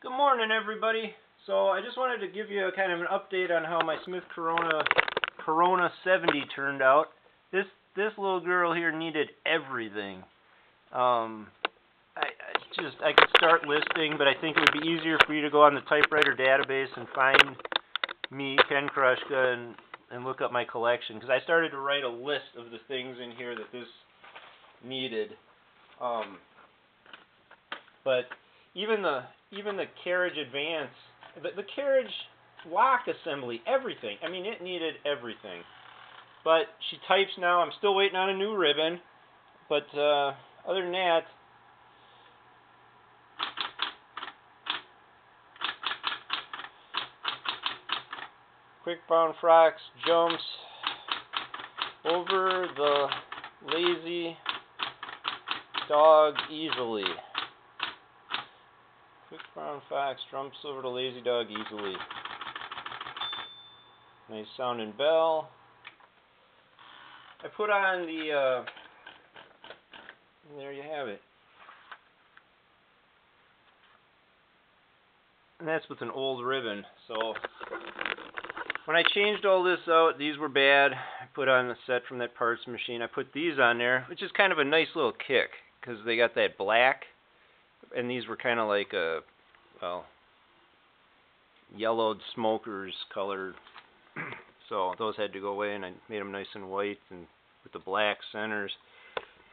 Good morning, everybody. So I just wanted to give you a kind of an update on how my Smith Corona 70 turned out. This little girl here needed everything. I could start listing, but I think it would be easier for you to go on the typewriter database and find me, Ken Krushka, and look up my collection, because I started to write a list of the things in here that this needed. But even the carriage advance, the carriage lock assembly, everything. I mean, it needed everything. But she types now. I'm still waiting on a new ribbon. But other than that, quick bound frocks, jumps over the lazy dog easily. Quick brown fox jumps over the lazy dog easily. Nice sounding bell. I put on the, there you have it. And that's with an old ribbon. So when I changed all this out, these were bad. I put on the set from that parts machine. I put these on there, which is kind of a nice little kick, because they got that black. And these were kind of like a, well, yellowed smokers colored. So those had to go away, and I made them nice and white and with the black centers.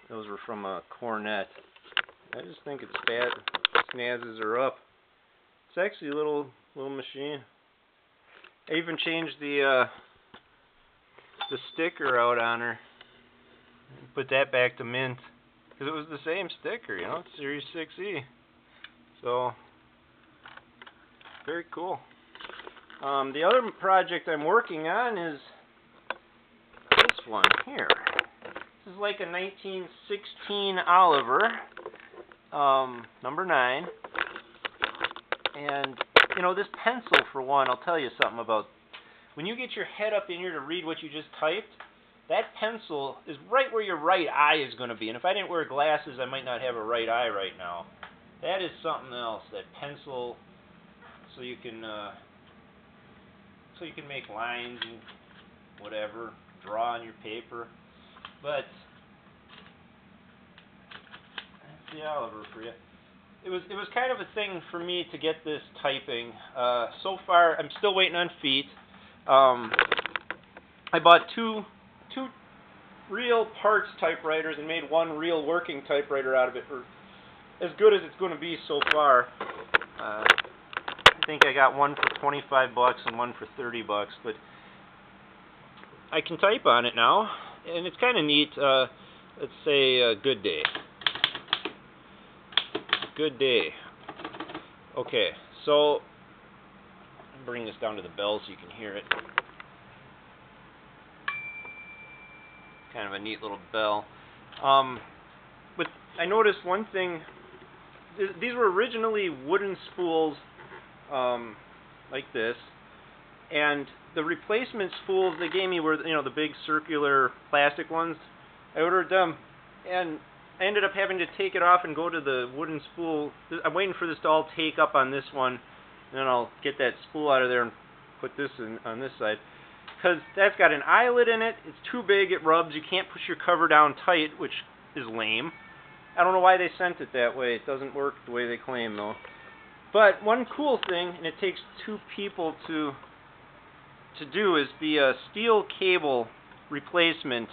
Those were from a Cornet. I just think it's bad. Snazzes are up. It's actually a little machine. I even changed the sticker out on her. Put that back to mint. Because it was the same sticker, you know, it's Series 6E. So, very cool. The other project I'm working on is this one here. This is like a 1916 Oliver, No.9. And, you know, this pencil, for one, I'll tell you something about. When you get your head up in here to read what you just typed, that pencil is right where your right eye is going to be. And if I didn't wear glasses, I might not have a right eye right now. That is something else, that pencil, so you can make lines and whatever, draw on your paper. But that's the Oliver for you. It was kind of a thing for me to get this typing. So far, I'm still waiting on feet. I bought two real parts typewriters and made one real working typewriter out of it, for as good as it's going to be so far. I think I got one for $25 and one for $30, but I can type on it now, and it's kind of neat. Let's say good day. Good day. Okay, so I'll bring this down to the bell so you can hear it. Kind of a neat little bell. But I noticed one thing. These were originally wooden spools like this, and the replacement spools they gave me were, you know, the big circular plastic ones. I ordered them, and I ended up having to take it off and go to the wooden spool. I'm waiting for this to all take up on this one, and then I'll get that spool out of there and put this in on this side. Because that's got an eyelet in it, it's too big, it rubs, you can't push your cover down tight, which is lame. I don't know why they sent it that way. It doesn't work the way they claim, though. But one cool thing, and it takes two people to do, is the steel cable replacement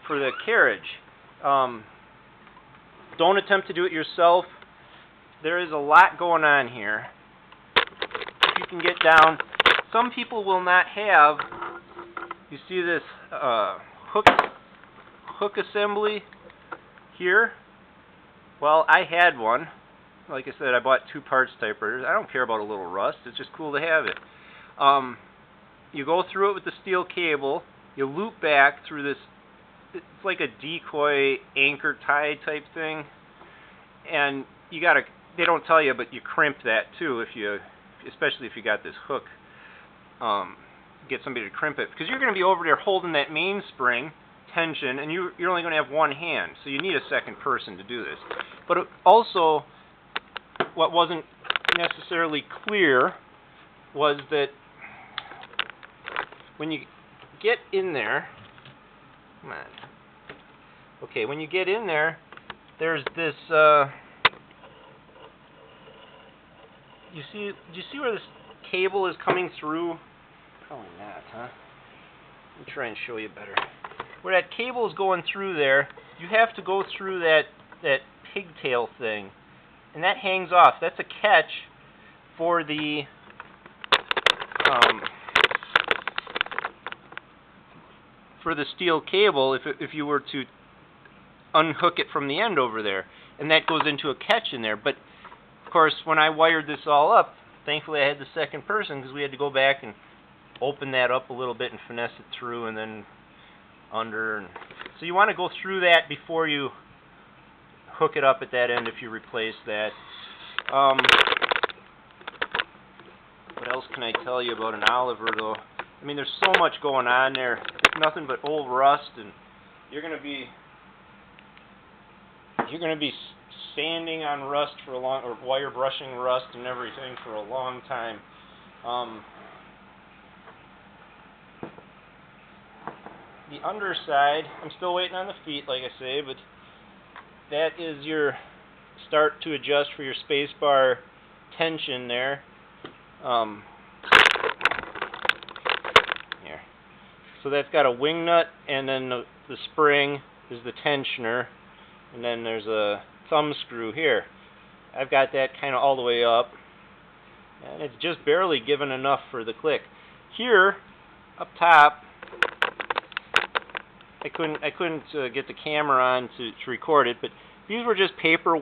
for the carriage. Don't attempt to do it yourself. There is a lot going on here. If you can get down, some people will not have, you see this hook assembly here? Well, I had one. Like I said, I bought two parts typewriters. I don't care about a little rust. It's just cool to have it. You go through it with the steel cable. You loop back through this. It's like a decoy anchor tie type thing. And you gotta, they don't tell you, but you crimp that too, especially if you got this hook. Get somebody to crimp it, because you're going to be over there holding that mainspring tension, and you're only going to have one hand, so you need a second person to do this. But also, what wasn't necessarily clear was that when you get in there, come on. Okay, when you get in there, there's this. Do you see where this cable is coming through? Probably not, huh? Let me try and show you better. Where that cable is going through there, you have to go through that pigtail thing, and that hangs off. That's a catch for the steel cable if you were to unhook it from the end over there, and that goes into a catch in there. But of course, when I wired this all up, thankfully I had the second person, because we had to go back and open that up a little bit and finesse it through and then under. And so you want to go through that before you hook it up at that end if you replace that. What else can I tell you about an Oliver, though? I mean, there's so much going on there. It's nothing but old rust, and you're going to be sanding on rust for a long, or wire brushing rust and everything for a long time. The underside, I'm still waiting on the feet, like I say, but that is your start to adjust for your spacebar tension there. Here. So that's got a wing nut, and then the spring is the tensioner, and then there's a thumb screw here. I've got that kind of all the way up, and it's just barely given enough for the click. Here, up top, I couldn't get the camera on to record it, but these were just paper,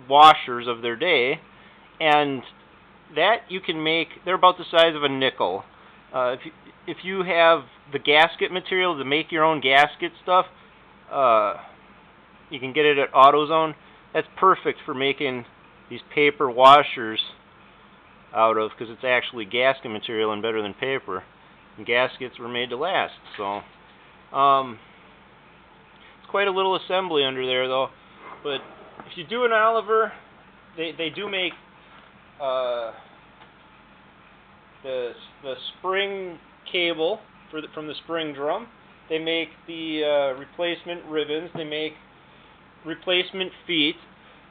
washers of their day, and that you can make. They're about the size of a nickel. If you have the gasket material to make your own gasket stuff, you can get it at AutoZone. That's perfect for making these paper washers out of, because it's actually gasket material and better than paper. And gaskets were made to last, so it's quite a little assembly under there, though. But if you do an Oliver, they do make the spring cable from the spring drum. They make the replacement ribbons. They make replacement feet.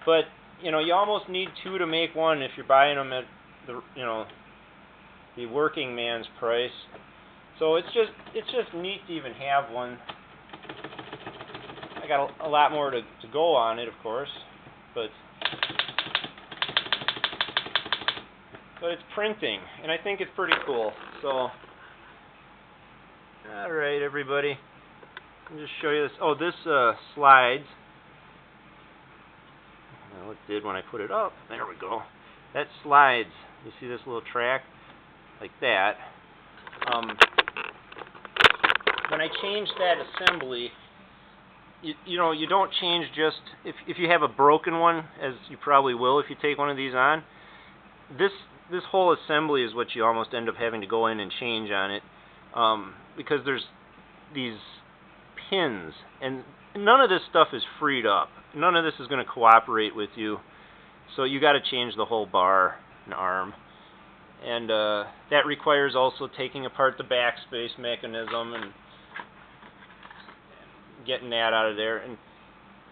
But you almost need two to make one if you're buying them at the working man's price. So it's just neat to even have one. I got a lot more to go on it, of course, but it's printing, and I think it's pretty cool. So, all right, everybody, I'll just show you this. Oh, this slides. Well, it did when I put it up. There we go. That slides. You see this little track? Like that. When I changed that assembly, you don't change just if you have a broken one, as you probably will if you take one of these on. This whole assembly is what you almost end up having to go in and change on it, because there's these pins, and none of this stuff is freed up. None of this is going to cooperate with you, so you got to change the whole bar and arm. And that requires also taking apart the backspace mechanism and getting that out of there. And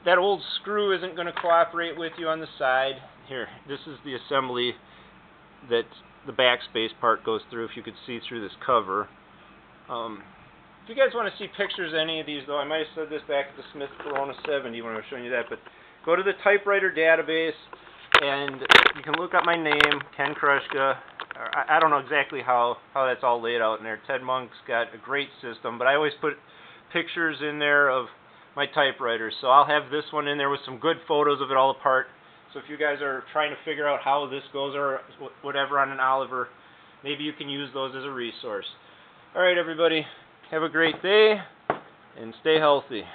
that old screw isn't going to cooperate with you on the side. Here, this is the assembly that the backspace part goes through, if you could see through this cover. If you guys want to see pictures of any of these, though, I might have said this back at the Smith Corona 70 when I was showing you that, but go to the typewriter database, and you can look up my name, Ken Krushka. I don't know exactly how that's all laid out in there. Ted Monk's got a great system, but I always put pictures in there of my typewriters. So I'll have this one in there with some good photos of it all apart. So if you guys are trying to figure out how this goes or whatever on an Oliver, maybe you can use those as a resource. All right, everybody, have a great day and stay healthy.